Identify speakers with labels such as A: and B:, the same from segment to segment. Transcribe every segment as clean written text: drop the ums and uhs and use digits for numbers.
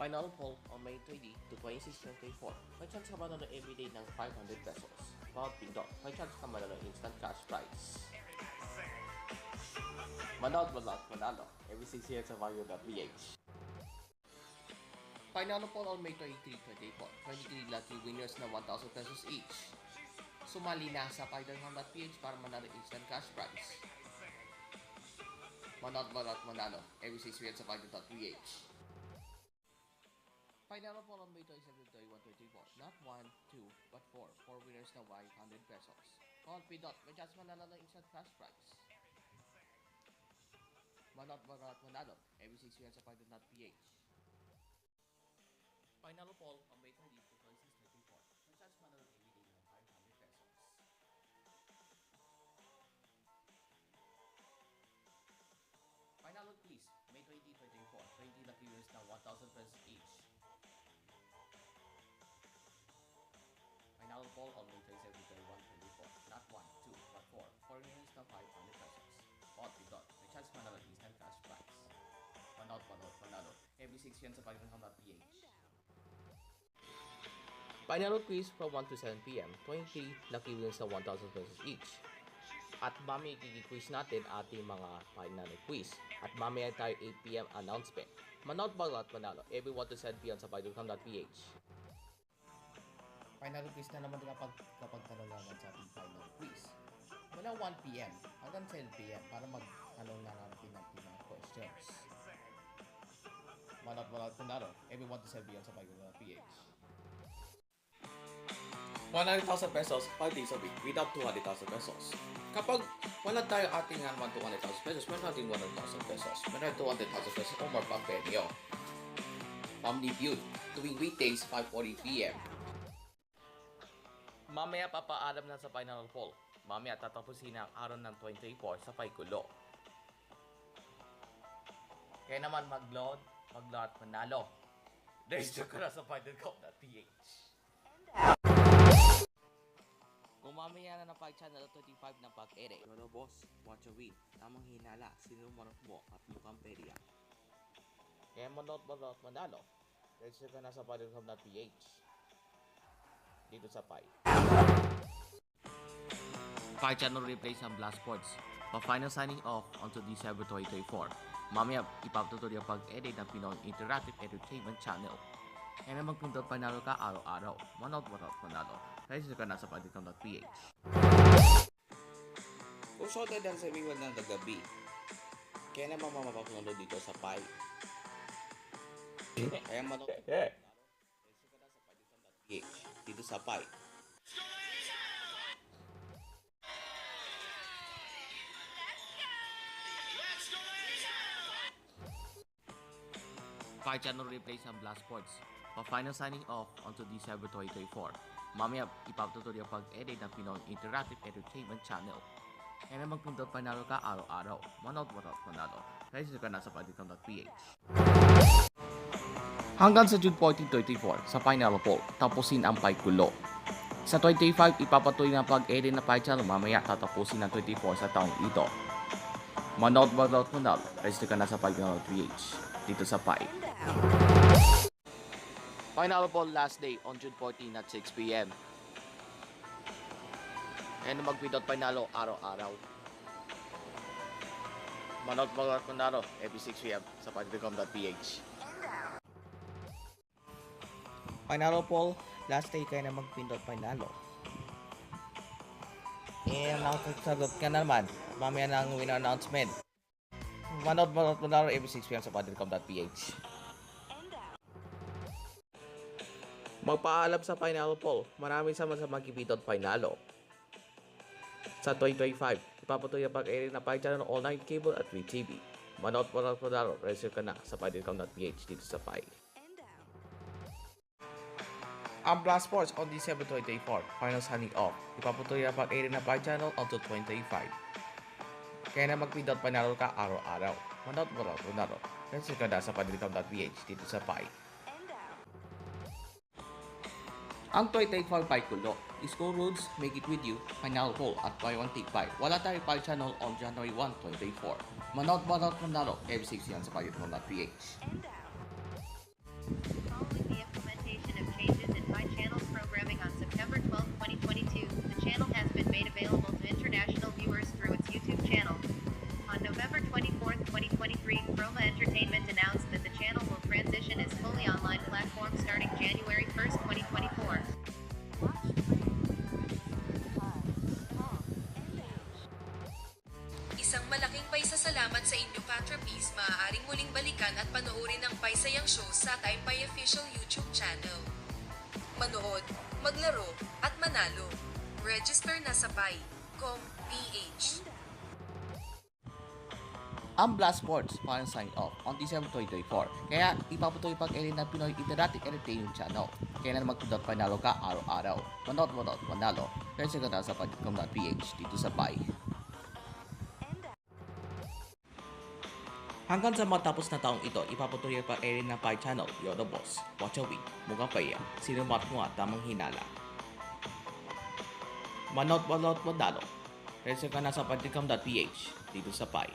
A: Final poll on May 20 to 26, 2024. May chance ka manalo everyday ng 500 pesos. Bawat pindot, may chance ka manalo instant cash prize. Manood mo lang manalo every 6 years sa Vario.ph. Final poll on May 23, 2024. 23 lucky winners na 1,000 pesos each. Sumali na sa Vario.ph para manalo instant cash prize. Manood mo lang manalo every 6 years sa Vario.ph. Final poll on May 27, 2024. Not 1, 2, but 4. 4 winners na 500 pesos. All pindot, may chance manalo ng instant cash prize. Manood mo manalo every 6 years sa Vario.ph. Final poll on May 30 to 26, 2024. May chance manalo everyday ng 500 pesos. Final quiz, May 20, 2024. 20 lucky winners na 1,000 pesos each. Final poll on May 27, 2024. Not 1, 2, but 4. 4 winners na 500 pesos. All pindot, may chance manalo instant cash prize. Manood manalo every 6 yan sa Vario.ph. Final quiz from 1 to 7 p.m. 23 lucky winners na 1,000 pesos each. At mamaya i-quiz natin ating mga final quiz. At mamaya tayo 8 p.m. announcement. Manood manalo every 1 to 7 p.m. sa Vario.ph. Final quiz na naman kapag naman sa ating final quiz. Mula 1 p.m. hanggang 10 p.m. para mag-tanong na natin ng mga questions. Manood manalo every 1 to 7 p.m. sa Vario.ph. 100,000 pesos 5 days a week without 200,000 pesos. Kapag wala tayo ating 200,000 pesos, meron natin 100,000 pesos. Meron 200,000 pesos o more pang penyo. Family Feud tuwing weekdays 5:40 p.m. Mamaya papaalam na sa final poll. Mamaya tatapusin ang araw ng 24 sa Paikulo. Kaya naman mag-load at manalo. Register ka na sa Vario.ph. Kung mamaya na ng channel 25 ng pag-edit. Pero boss, watch a win. Tamang hinala, sinumarap mo at mukhang perya. Kaya manood manalo. Register ka na sa Vario.ph. Dito sa Pi. Pi channel replays ang Blast Sports. Pa-final signing off until December 2024. Mamaya ipapatuloy ang pag-edit ng Pinoy Interactive Entertainment Channel. Kaya na magpindot panalo ka araw-araw. Manood manalo. Register ka na sa Vario.ph. Kung sorted ang sabiwan ng gagabi, kaya naman mapapanood dito sa Pi. Kaya manood. Register ka na sa Vario.ph. Dito sa Pi. Pi channel replays ang Blast Sports. Pa-final signing off until December 2024. Mamaya ipapatuloy ang pag-edit ng Pinoy Interactive Entertainment Channel. Kaya na magpindot panalo ka araw-araw. Manood manalo. Register ka na sa Vario.ph. Hanggang sa June 14, 2024 sa final poll, tapusin ang Paikulo. Sa 25, ipapatuloy ng pag-edit na Pi channel. Mamaya tatapusin ang 24 sa taong ito. Manood manalo. Register ka na sa Vario.ph. Dito sa Pi. Final poll last day on June 14 at 6 p.m. Kaya na magpindot panalo araw-araw. Manood manalo every 6 p.m. sa Vario.ph. Final poll last day kaya na magpindot panalo. Nakakasagot ka na naman. Mamaya ng winner announcement. Manood manalo every 6 p.m. sa Vario.ph. Magpaalam sa final poll. Maraming sama sa magpindot panalo. Sa 2025, ipapatuloy ang pag-edit na Pi channel online cable at free TV. Manood manalo, register ka na sa Vario.ph dito sa Pi. Ang Blast Sports on December 2024, final signing off. Ipapatuloy ang pag-edit na Pi channel until 2025. Kaya na magpindot panalo ka araw-araw. Manood manalo, register ka na sa Vario.ph dito sa Pi. Ang 2024 Paikulo, School Rules, Make It With You, Final Poll at Buy One Take 5. Wala tayo Pi channel on January 1, 2024. Manood manalo every 6 yan sa Vario.ph.
B: Chroma Entertainment announced that the channel will transition its fully online platform starting January 1st, 2024.
C: Isang malaking paisasalamat sa inyo Patrapies, maaaring muling balikan at panoorin ang paisayang show sa Taytay official YouTube channel. Manood, maglaro, at manalo. Register na sa Pay.com.ph.
A: Ang Blast Sports parang sign off on December 2024. Kaya ipapatuloy pag-airin ng Pinoy Interactive Entertainment Channel. Kaya na magtudot panalo ka araw-araw. Manood, manalo. Register ka na sa Pag.com.ph dito sa Pai. Hanggang sa matapos na taong ito, ipapatuloy ang pag-airin ng Pai Channel, Yoda Boss, Watch a Week, Mukhang Paya, Sinumat Mo at Tamang Hinala. Manood, manalo. Register ka na sa Pag.com.ph dito sa Pai.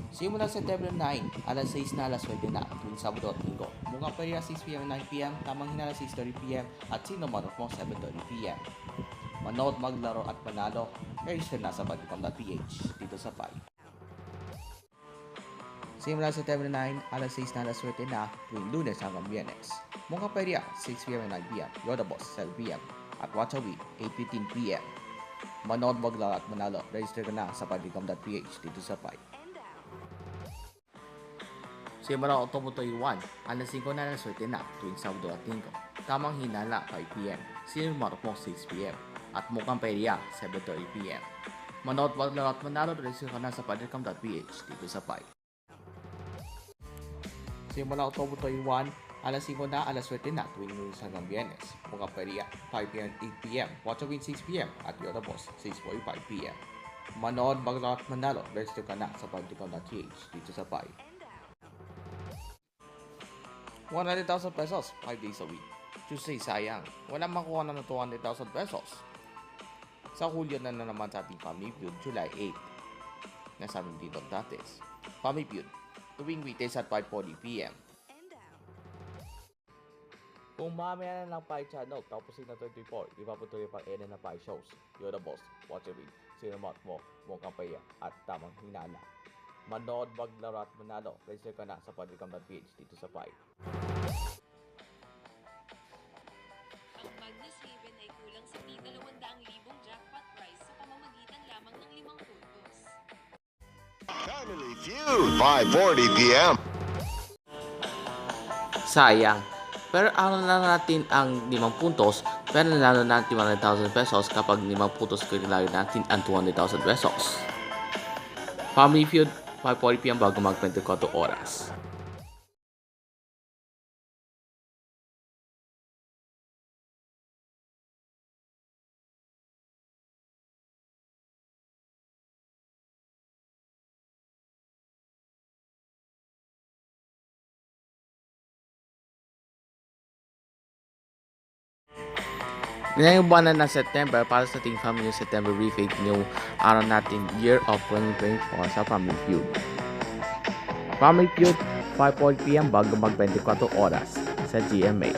A: Simula September 9, alas 6 na alas 20 na, tuwing Sabado at Linggo. Mukhang Paya 6pm 9pm, Tamang Hinala 6:30pm, at Sinumanok mo 7:30pm. Manood, maglaro at panalo, register na sa Pag.com.ph dito sa Pai. Simula September 9, alas 6 na alas 20 na, tuwing Lunes hanggang Biyernes. Mukhang Paya 6pm 9pm, Yoda Boss 7pm, at Watch a Week 8:15pm. Manood, maglaro at manalo, register ka na sa Pag.com.ph dito sa Pai. Simula October 21, alas 5 na alas 20 na, tuwing Sabado at Linggo. Tamang Hinala 5pm, Sinumanok mo 6pm, at Mukhang Paya 7:30pm. Manood, maglaro at manalo, register ka na sa Pag.com.ph dito sa Pai. Simula October 21, alas 5 na alas 20 na, tuwing Lunes hanggang Biyernes. Mukhang Paya 5pm 8pm, Watch a Week 6pm, at Yoda Boss 6:45pm. Manood, maglaro at manalo, register ka na sa Pag.com.ph dito sa Pai. 100,000 pesos, 5 days a week. Tuesday, sayang. Walang makuha na 200,000 pesos. Sa Hulyo na naman sa ating Family Feud, July 8. Nasa aming dito dates. Family Feud, tuwing weekdays at 5:40pm. Kung mamaya na lang Pai Channel, tapos na 24, ipapatuloy pang ere na Pai shows. Yoda Boss, Watch a Week, Sinumat Mo, Mukhang Paya, at Tamang Hinala. Manood, maglaro at manalo, register ka na sa Pag.com.ph dito sa Pai.
C: Ang Magnus Haven ay kulang sa tig-200,000 jackpot prize sa pamamagitan lamang ng 5 puntos.
D: Family Feud, 5:40 p.m.
A: Sayang. Pero araw na natin ang 5 puntos, pero nanalo natin 100,000 pesos kapag 5 puntos kailangan natin ang 200,000 pesos. Family Feud, 5:40pm bago mag 24 oras. Ngayong buwan na ng September, para sa ating Family September Briefing, yung araw natin Year of 2024 sa Family Feud. Family Feud, 5:40pm bago mag 24 oras sa GMA.